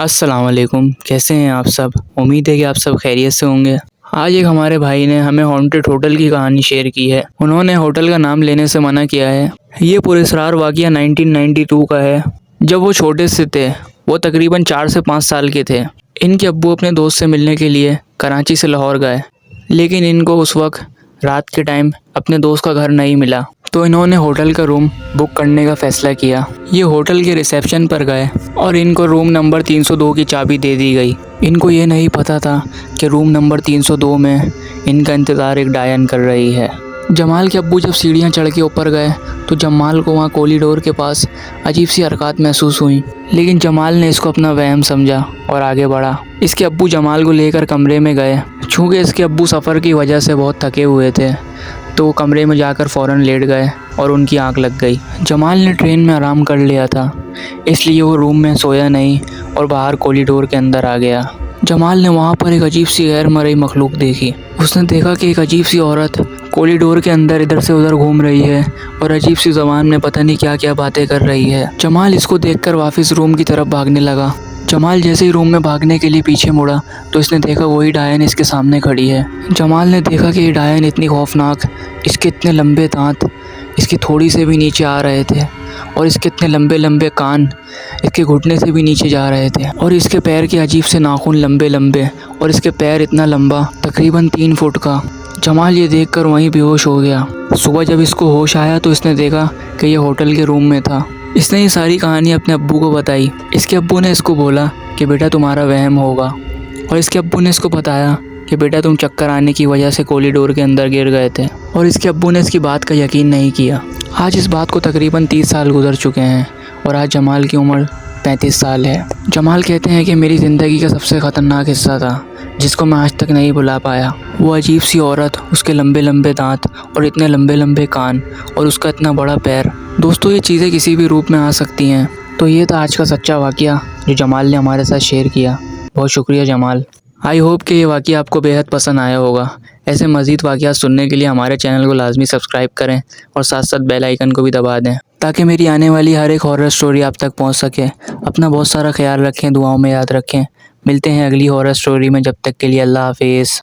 अस्सलाम वालेकुम, कैसे हैं आप सब। उम्मीद है कि आप सब खैरियत से होंगे। आज एक हमारे भाई ने हमें हॉन्टेड होटल की कहानी शेयर की है। उन्होंने होटल का नाम लेने से मना किया है। ये पुरस्कार वाक़या 1992 का है, जब वो छोटे से थे। वो तकरीबन 4 से 5 साल के थे। इनके अब्बू अपने दोस्त से मिलने के लिए कराची से लाहौर गए, लेकिन इनको उस वक्त रात के टाइम अपने दोस्त का घर नहीं मिला, तो इन्होंने होटल का रूम बुक करने का फ़ैसला किया। ये होटल के रिसेप्शन पर गए और इनको रूम नंबर 302 की चाबी दे दी गई। इनको ये नहीं पता था कि रूम नंबर 302 में इनका इंतज़ार एक डायन कर रही है। जमाल के अब्बू जब सीढ़ियाँ चढ़ के ऊपर गए तो जमाल को वहाँ कॉरिडोर के पास अजीब सी हरकत महसूस हुई, लेकिन जमाल ने इसको अपना वहम समझा और आगे बढ़ा। इसके अब्बू जमाल को लेकर कमरे में गए। चूँकि इसके अब्बू सफ़र की वजह से बहुत थके हुए थे, तो वो कमरे में जाकर फ़ौरन लेट गए और उनकी आंख लग गई। जमाल ने ट्रेन में आराम कर लिया था, इसलिए वो रूम में सोया नहीं और बाहर कॉरिडोर के अंदर आ गया। जमाल ने वहाँ पर एक अजीब सी गैर मरई मखलूक देखी। उसने देखा कि एक अजीब सी औरत कॉरिडोर के अंदर इधर से उधर घूम रही है और अजीब सी ज़बान में पता नहीं क्या क्या बातें कर रही है। जमाल इसको देखकर वापस रूम की तरफ भागने लगा। जमाल जैसे ही रूम में भागने के लिए पीछे मुड़ा तो इसने देखा वही डायन इसके सामने खड़ी है। जमाल ने देखा कि ये डायन इतनी खौफनाक, इसके इतने लंबे दांत इसके थोड़ी से भी नीचे आ रहे थे और इसके इतने लंबे लंबे कान इसके घुटने से भी नीचे जा रहे थे, और इसके पैर के अजीब से नाखून लंबे लंबे, और इसके पैर इतना लंबा तकरीबन 3 फुट का। जमाल ये देखकर वहीं बेहोश हो गया। सुबह जब इसको होश आया तो इसने देखा कि ये होटल के रूम में था। इसने ये सारी कहानी अपने अब्बू को बताई। इसके अब्बू ने इसको बोला कि बेटा तुम्हारा वहम होगा, और इसके अब्बू ने इसको बताया कि बेटा तुम चक्कर आने की वजह से कॉरिडोर के अंदर गिर गए थे, और इसके अब्बू ने इसकी बात का यकीन नहीं किया। आज इस बात को तकरीबन 30 साल गुजर चुके हैं और आज जमाल की उम्र 35 साल है। जमाल कहते हैं कि मेरी ज़िंदगी का सबसे ख़तरनाक हिस्सा था जिसको मैं आज तक नहीं भुला पाया। वो अजीब सी औरत, उसके लंबे लंबे दांत और इतने लंबे लंबे कान और उसका इतना बड़ा पैर। दोस्तों, ये चीज़ें किसी भी रूप में आ सकती हैं। तो ये था आज का सच्चा वाक़या जो जमाल ने हमारे साथ शेयर किया। बहुत शुक्रिया जमाल। आई होप कि ये वाक़या आपको बेहद पसंद आया होगा। ऐसे मज़ीद वाक़यात सुनने के लिए हमारे चैनल को लाजमी सब्सक्राइब करें और साथ साथ बेल आइकन को भी दबा दें, ताकि मेरी आने वाली हर एक हॉरर स्टोरी आप तक पहुंच सके। अपना बहुत सारा ख्याल रखें, दुआओं में याद रखें। मिलते हैं अगली हॉरर स्टोरी में। जब तक के लिए अल्लाह हाफिज़।